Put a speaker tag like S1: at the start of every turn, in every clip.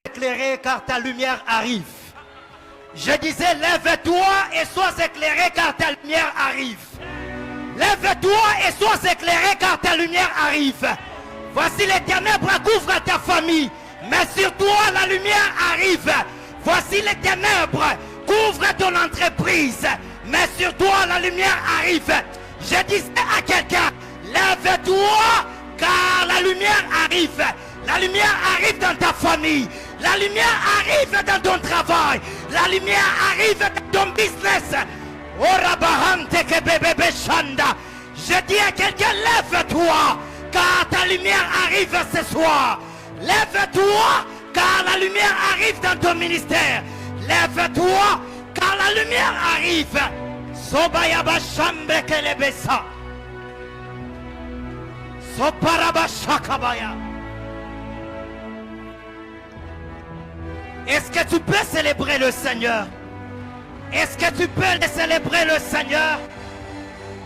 S1: éclairé car ta lumière arrive. Je disais, lève-toi et sois éclairé car ta lumière arrive. Lève-toi et sois éclairé car ta lumière arrive. Voici les ténèbres couvrent ta famille, mais sur toi la lumière arrive. Voici les ténèbres couvrent ton entreprise, mais sur toi la lumière arrive. Je disais à quelqu'un, lève-toi car la lumière arrive. La lumière arrive dans ta famille. La lumière arrive dans ton travail. La lumière arrive dans ton business. Je dis à quelqu'un, lève-toi car ta lumière arrive ce soir. Lève-toi car la lumière arrive dans ton ministère. Lève-toi car la lumière arrive. Sobayaba shambe kelebesa. Soparaba shakabaya. Est-ce que tu peux célébrer le Seigneur? Est-ce que tu peux célébrer le Seigneur?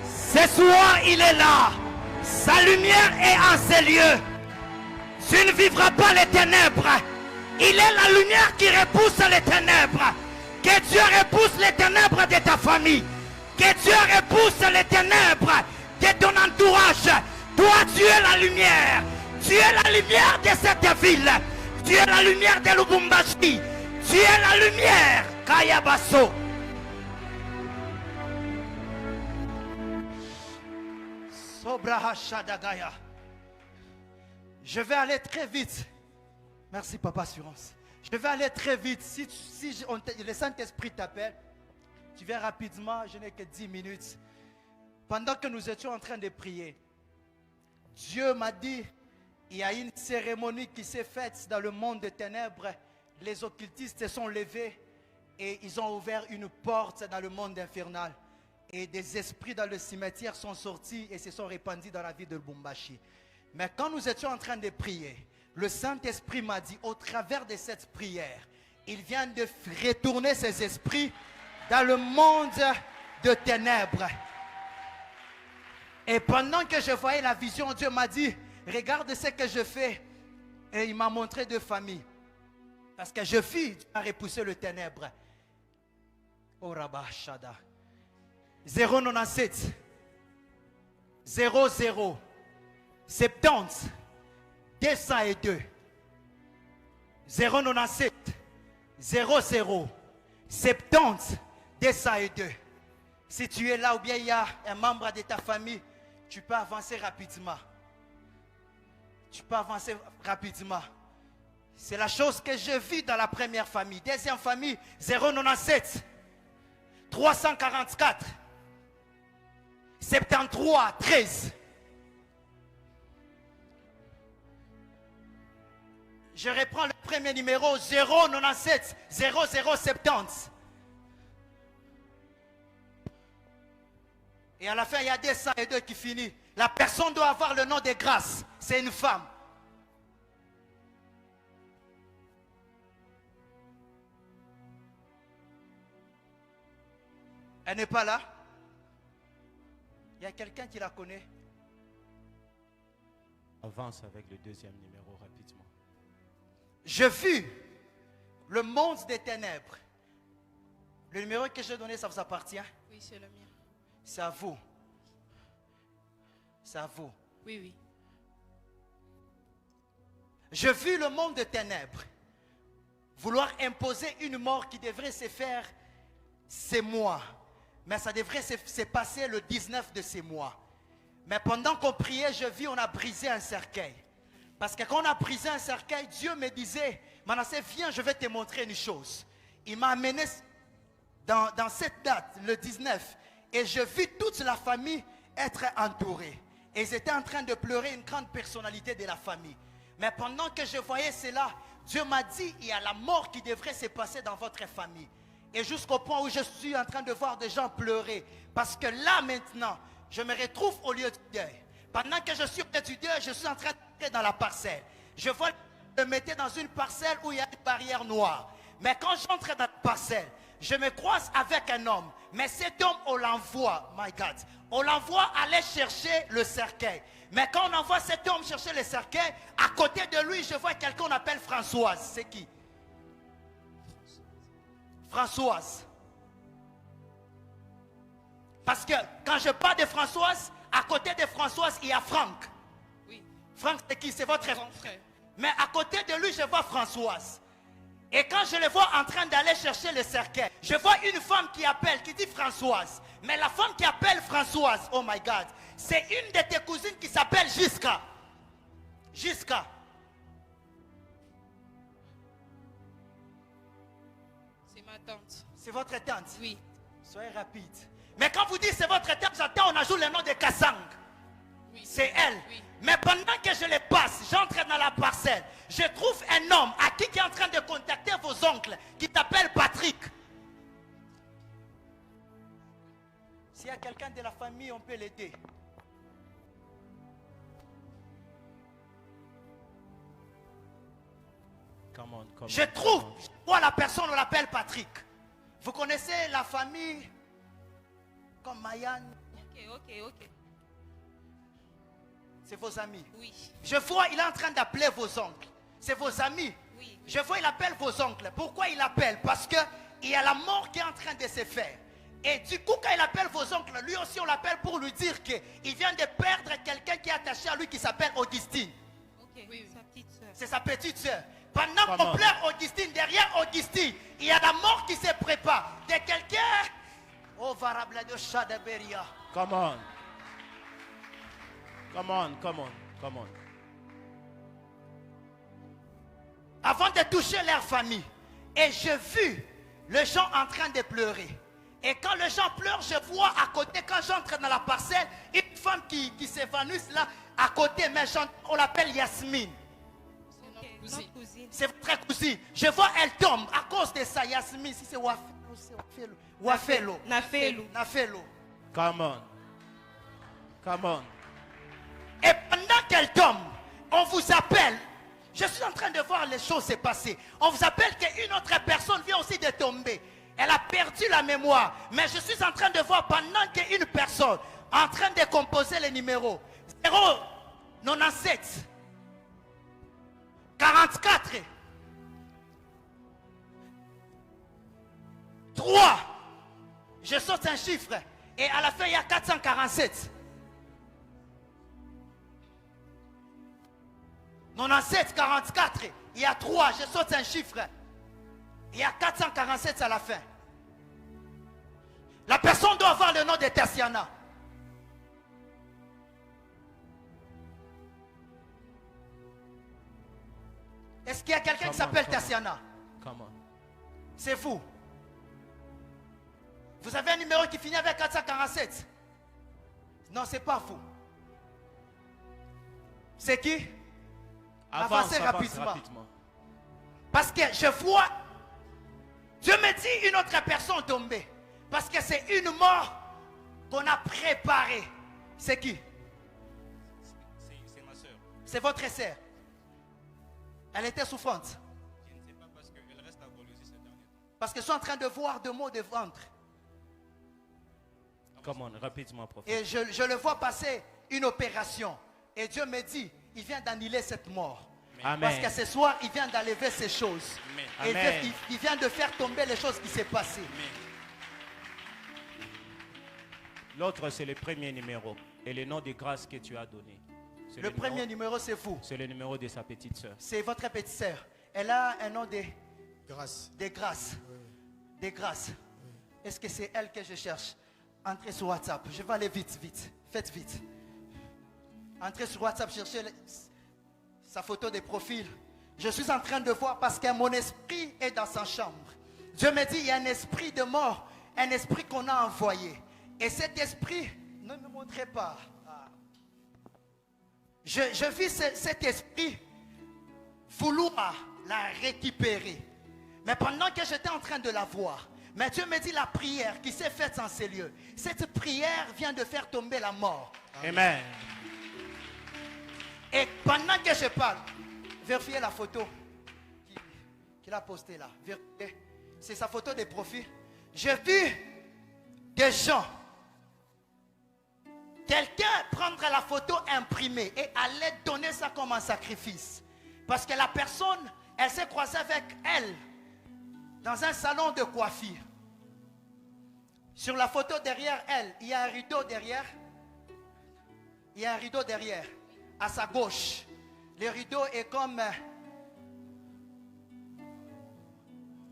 S1: Ce soir, il est là. Sa lumière est en ces lieux. Tu ne vivras pas les ténèbres. Il est la lumière qui repousse les ténèbres. Que Dieu repousse les ténèbres de ta famille. Que Dieu repousse les ténèbres de ton entourage. Toi, tu es la lumière. Tu es la lumière de cette ville. Tu es la lumière de Lubumbashi. Tu es la lumière. Kayabaso. Sobrahashadagaya. Je vais aller très vite. Merci, Papa Assurance. Je vais aller très vite. Si le Saint-Esprit t'appelle, tu viens rapidement. Je n'ai que 10 minutes. Pendant que nous étions en train de prier, Dieu m'a dit, il y a une cérémonie qui s'est faite dans le monde des ténèbres. Les occultistes se sont levés et ils ont ouvert une porte dans le monde infernal. Et des esprits dans le cimetière sont sortis et se sont répandus dans la ville de Lubumbashi. Mais quand nous étions en train de prier, le Saint-Esprit m'a dit, au travers de cette prière, il vient de retourner ces esprits dans le monde de ténèbres. Et pendant que je voyais la vision, Dieu m'a dit, regarde ce que je fais. Et il m'a montré 2 familles. Parce que je vis à repousser le ténèbre. Oh Rabba Shada. 097 00 70 202 097 00 70 202. Si tu es là ou bien il y a un membre de ta famille, tu peux avancer rapidement. Tu peux avancer rapidement. C'est la chose que je vis dans la première famille. Deuxième famille, 097 344 73 13. Je reprends le premier numéro, 097 0070. Et à la fin, il y a 202 qui finit. La personne doit avoir le nom de grâce. C'est une femme. Elle n'est pas là. Il y a quelqu'un qui la connaît.
S2: Avance avec le deuxième numéro rapidement.
S1: Je vis le monde des ténèbres. Le numéro que je donné, ça vous appartient?
S3: Oui, c'est le mien.
S1: C'est à vous. C'est à vous.
S3: Oui, oui.
S1: Je vis le monde des ténèbres. Vouloir imposer une mort qui devrait se faire ces mois. Mais ça devrait se passer le 19 de ces mois. Mais pendant qu'on priait, je vis, on a brisé un cercueil. Parce que quand on a brisé un cercueil, Dieu me disait, Manasseh, viens, je vais te montrer une chose. Il m'a amené dans cette date, le 19. Et je vis toute la famille être entourée. Et ils étaient en train de pleurer une grande personnalité de la famille. Mais pendant que je voyais cela, Dieu m'a dit, il y a la mort qui devrait se passer dans votre famille. Et jusqu'au point où je suis en train de voir des gens pleurer. Parce que là maintenant, je me retrouve au lieu du deuil. Pendant que je suis au lieu du deuil, je suis en train d'entrer dans la parcelle. Je vois me mettre dans une parcelle où il y a une barrière noire. Mais quand j'entre dans la parcelle, je me croise avec un homme. Mais cet homme, on l'envoie, my God, on l'envoie aller chercher le cercueil. Mais quand on envoie cet homme chercher le cercueil, à côté de lui, je vois quelqu'un qu'on appelle Françoise. C'est qui? Françoise. Parce que quand je parle de Françoise, à côté de Françoise, il y a Franck.
S3: Oui.
S1: Franck, c'est qui? C'est votre
S3: Grand frère.
S1: Mais à côté de lui, je vois Françoise. Et quand je le vois en train d'aller chercher le cercueil, je vois une femme qui appelle, qui dit Françoise. Mais la femme qui appelle Françoise, oh my God, c'est une de tes cousines qui s'appelle Jiska. Jiska.
S3: C'est ma tante.
S1: C'est votre tante.
S3: Oui.
S1: Soyez rapide. Mais quand vous dites c'est votre tante, j'entends on ajoute le nom de Kassang.
S3: Oui.
S1: C'est elle.
S3: Oui.
S1: Mais pendant que je les passe, j'entre dans la parcelle. Je trouve un homme à qui est en train de contacter vos oncles, qui t'appelle Patrick. S'il y a quelqu'un de la famille, on peut l'aider.
S2: Come on, come
S1: Je
S2: on,
S1: trouve,
S2: come on.
S1: je vois la personne, on l'appelle Patrick. Vous connaissez la famille comme Mayan,
S3: Ok.
S1: c'est vos amis.
S3: Oui.
S1: Je vois, il est en train d'appeler vos oncles. C'est vos amis.
S3: Oui.
S1: Je vois, il appelle vos oncles. Pourquoi il appelle? Parce que il y a la mort qui est en train de se faire. Et du coup, quand il appelle vos oncles, lui aussi, on l'appelle pour lui dire qu'il vient de perdre quelqu'un qui est attaché à lui qui s'appelle Augustine.
S3: Ok. Oui. Sa petite soeur.
S1: C'est sa petite soeur. Pendant qu'on
S2: Comment?
S1: pleure Augustine, derrière Augustine, il y a la mort qui se prépare. De quelqu'un. Oh, varable de Chadaberia.
S2: Come on. Come on, come on, come on.
S1: Avant de toucher leur famille. Et j'ai vu les gens en train de pleurer. Et quand les gens pleurent, je vois à côté, quand j'entre dans la parcelle, une femme qui s'évanouit là, à côté, mais on l'appelle Yasmine.
S3: C'est
S4: Ok,
S3: notre
S4: notre
S3: cousine.
S4: cousine.
S1: C'est votre cousine. Je vois, elle tombe à cause de ça, Yasmine. Si c'est Wafelo, c'est Wafelo. Wafelo.
S4: Nafelu.
S1: Nafelo.
S2: Come on. Come on.
S1: Et pendant qu'elle tombe, on vous appelle. Je suis en train de voir les choses se passer. On vous appelle qu'une autre personne vient aussi de tomber. Elle a perdu la mémoire. Mais je suis en train de voir pendant qu'une personne en train de composer les numéros. 0, 97, 44, 3. Je saute un chiffre. Et à la fin, il y a 447. 97, 44, il y a 3, je saute un chiffre. Il y a 447 à la fin. La personne doit avoir le nom de Tassiana. Est-ce qu'il y a quelqu'un qui s'appelle Tassiana?
S2: Come on.
S1: C'est vous. Vous avez un numéro qui finit avec 447? Non, c'est pas vous. C'est qui? Avancez rapidement. Parce que je vois, Dieu me dit une autre personne tombée. Parce que c'est une mort qu'on a préparée. C'est qui?
S5: C'est ma soeur.
S1: C'est votre sœur. Elle était souffrante.
S5: Je ne sais pas parce qu'elle reste à Golosi ces derniers temps.
S1: Parce que je suis en train de voir deux mots de ventre.
S2: Come on, rapidement, prophète.
S1: Et je le vois passer une opération. Et Dieu me dit, il vient d'annuler cette mort.
S2: Amen.
S1: Parce que ce soir, il vient d'enlever ces choses.
S5: Amen.
S1: Et
S2: Amen.
S1: il vient de faire tomber les choses qui s'est passées.
S2: L'autre, c'est le premier numéro. Et le nom de grâce que tu as donné. C'est
S1: Le premier numéro, c'est vous.
S2: C'est le numéro de sa petite sœur.
S1: C'est votre petite sœur. Elle a un nom de
S6: Grâce.
S1: grâce. Des grâces. Est-ce que c'est elle que je cherche? Entrez sur WhatsApp. Je vais aller vite, vite. Faites vite. Entrez sur WhatsApp, cherchez sa photo de profil. Je suis en train de voir parce que mon esprit est dans sa chambre. Dieu me dit, il y a un esprit de mort, un esprit qu'on a envoyé. Et cet esprit, ne me montrez pas. Ah. Je vis cet esprit vouloir la récupérer. Mais pendant que j'étais en train de la voir, mais Dieu me dit la prière qui s'est faite en ces lieux. Cette prière vient de faire tomber la mort.
S2: Amen.
S1: Et pendant que je parle, vérifiez la photo qu'il a postée là. Vérifiez. C'est sa photo de profil. J'ai vu des gens, quelqu'un prendre la photo imprimée et aller donner ça comme un sacrifice. Parce que la personne, elle s'est croisée avec elle dans un salon de coiffure. Sur la photo derrière elle, il y a un rideau derrière. Il y a un rideau derrière, à sa gauche. Le rideau est comme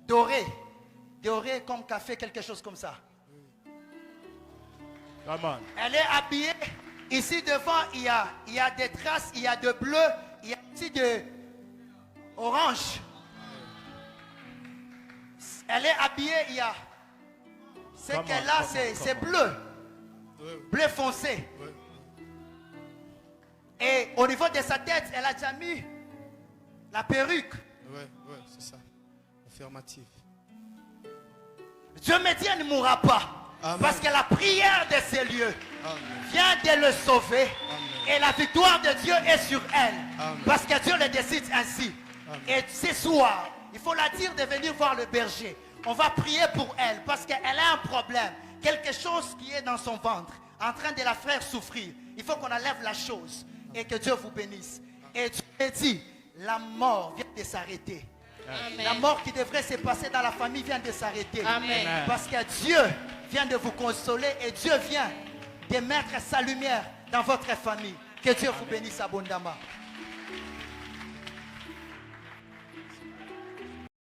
S1: doré. Doré comme café, quelque chose comme ça.
S2: Come on.
S1: Elle est habillée. Ici devant, il y a des traces, il y a de bleu, il y a aussi de orange. Elle est habillée, il y a... Ce qu'elle a, c'est bleu. Bleu foncé. Et au niveau de sa tête, elle a déjà mis la perruque.
S4: Ouais, c'est ça. Affirmatif.
S1: Dieu me dit, elle ne mourra pas.
S4: Amen.
S1: Parce que la prière de ces lieux
S4: Amen.
S1: vient de le sauver.
S4: Amen.
S1: Et la victoire de Dieu est sur elle.
S4: Amen.
S1: Parce que Dieu le décide ainsi.
S4: Amen.
S1: Et ce soir, il faut la dire de venir voir le berger. On va prier pour elle parce qu'elle a un problème. Quelque chose qui est dans son ventre, en train de la faire souffrir. Il faut qu'on enlève la chose. Et que Dieu vous bénisse. Et Dieu me dit, la mort vient de s'arrêter.
S3: Amen.
S1: La mort qui devrait se passer dans la famille vient de s'arrêter.
S3: Amen.
S1: Parce que Dieu vient de vous consoler et Dieu vient de mettre sa lumière dans votre famille. Que Dieu vous bénisse abondamment.